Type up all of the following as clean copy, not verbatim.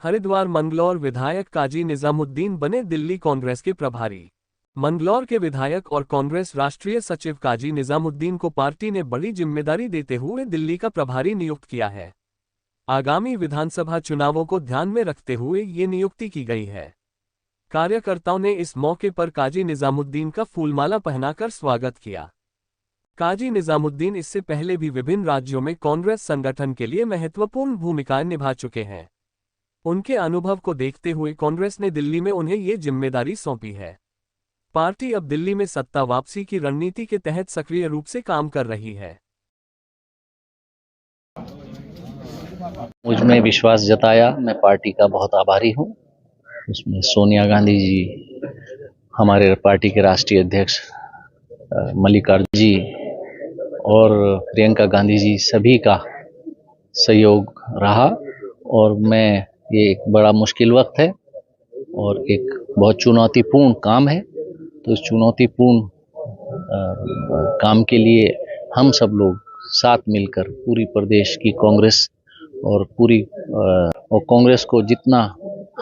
हरिद्वार मंगलौर विधायक काजी निजामुद्दीन बने दिल्ली कांग्रेस के प्रभारी। मंगलौर के विधायक और कांग्रेस राष्ट्रीय सचिव काजी निजामुद्दीन को पार्टी ने बड़ी जिम्मेदारी देते हुए दिल्ली का प्रभारी नियुक्त किया है। आगामी विधानसभा चुनावों को ध्यान में रखते हुए ये नियुक्ति की गई है। कार्यकर्ताओं ने इस मौके पर काजी निजामुद्दीन का फूलमाला पहनाकर स्वागत किया। काजी निजामुद्दीन इससे पहले भी विभिन्न राज्यों में कांग्रेस संगठन के लिए महत्वपूर्ण भूमिकाएं निभा चुके हैं। उनके अनुभव को देखते हुए कांग्रेस ने दिल्ली में उन्हें ये जिम्मेदारी सौंपी है। पार्टी अब दिल्ली में सत्ता वापसी की रणनीति के तहत सक्रिय रूप से काम कर रही है। मुझ में विश्वास जताया, मैं पार्टी का बहुत आभारी हूं। उसमें सोनिया गांधी जी, हमारे पार्टी के राष्ट्रीय अध्यक्ष मल्लिकार्जुन जी और प्रियंका गांधी जी, सभी का सहयोग रहा। और मैं ये एक बड़ा मुश्किल वक्त है और एक बहुत चुनौतीपूर्ण काम है, तो इस चुनौतीपूर्ण काम के लिए हम सब लोग साथ मिलकर पूरी प्रदेश की कांग्रेस और पूरी और कांग्रेस को जितना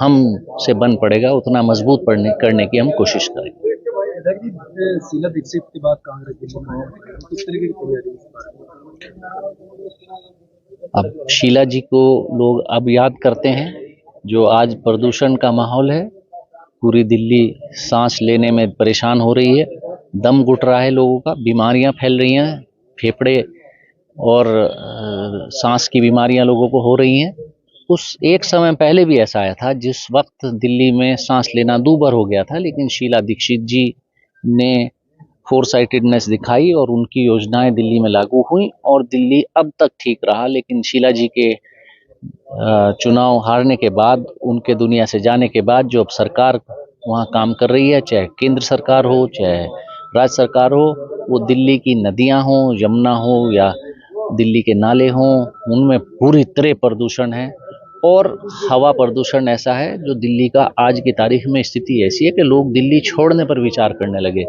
हम से बन पड़ेगा उतना मजबूत करने की हम कोशिश करेंगे। शीला दीक्षित के बाद कांग्रेस किस तरीके की तैयारी है? अब शीला जी को लोग अब याद करते हैं। जो आज प्रदूषण का माहौल है, पूरी दिल्ली सांस लेने में परेशान हो रही है, दम घुट रहा है लोगों का, बीमारियां फैल रही हैं, फेफड़े और सांस की बीमारियां लोगों को हो रही हैं। उस एक समय पहले भी ऐसा आया था जिस वक्त दिल्ली में सांस लेना दूभर हो गया था, लेकिन शीला दीक्षित जी ने फोरसाइटेडनेस दिखाई और उनकी योजनाएं दिल्ली में लागू हुई और दिल्ली अब तक ठीक रहा। लेकिन शीला जी के चुनाव हारने के बाद, उनके दुनिया से जाने के बाद जो अब सरकार वहाँ काम कर रही है, चाहे केंद्र सरकार हो चाहे राज्य सरकार हो, वो दिल्ली की नदियाँ हो, यमुना हो या दिल्ली के नाले हों, उनमें पूरी तरह प्रदूषण है। और हवा प्रदूषण ऐसा है जो दिल्ली का आज की तारीख में स्थिति ऐसी है कि लोग दिल्ली छोड़ने पर विचार करने लगे।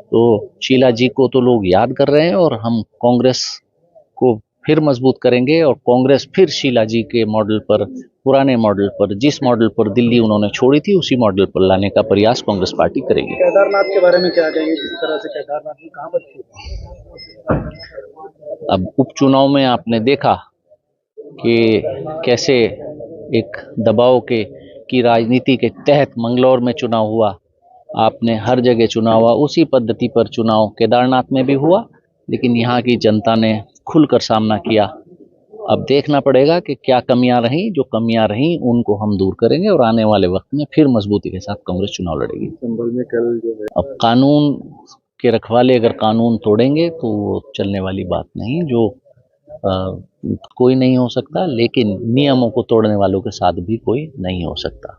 तो शीला जी को तो लोग याद कर रहे हैं और हम कांग्रेस को फिर मजबूत करेंगे और कांग्रेस फिर शीला जी के मॉडल पर, पुराने मॉडल पर, जिस मॉडल पर दिल्ली उन्होंने छोड़ी थी उसी मॉडल पर लाने का प्रयास कांग्रेस पार्टी करेगी। केदारनाथ के बारे में क्या कहेंगे? जिस तरह से केदारनाथ में कहां पर अब उपचुनाव में आपने देखा कि कैसे एक दबाव की राजनीति के तहत मंगलौर में चुनाव हुआ। आपने हर जगह चुनाव हुआ, उसी पद्धति पर चुनाव केदारनाथ में भी हुआ, लेकिन यहाँ की जनता ने खुलकर सामना किया। अब देखना पड़ेगा कि क्या कमियां रहीं। जो कमियां रहीं उनको हम दूर करेंगे और आने वाले वक्त में फिर मजबूती के साथ कांग्रेस चुनाव लड़ेगी। संभल में कल जो है, अब कानून के रखवाले अगर कानून तोड़ेंगे तो वो चलने वाली बात नहीं। जो कोई नहीं हो सकता, लेकिन नियमों को तोड़ने वालों के साथ भी कोई नहीं हो सकता।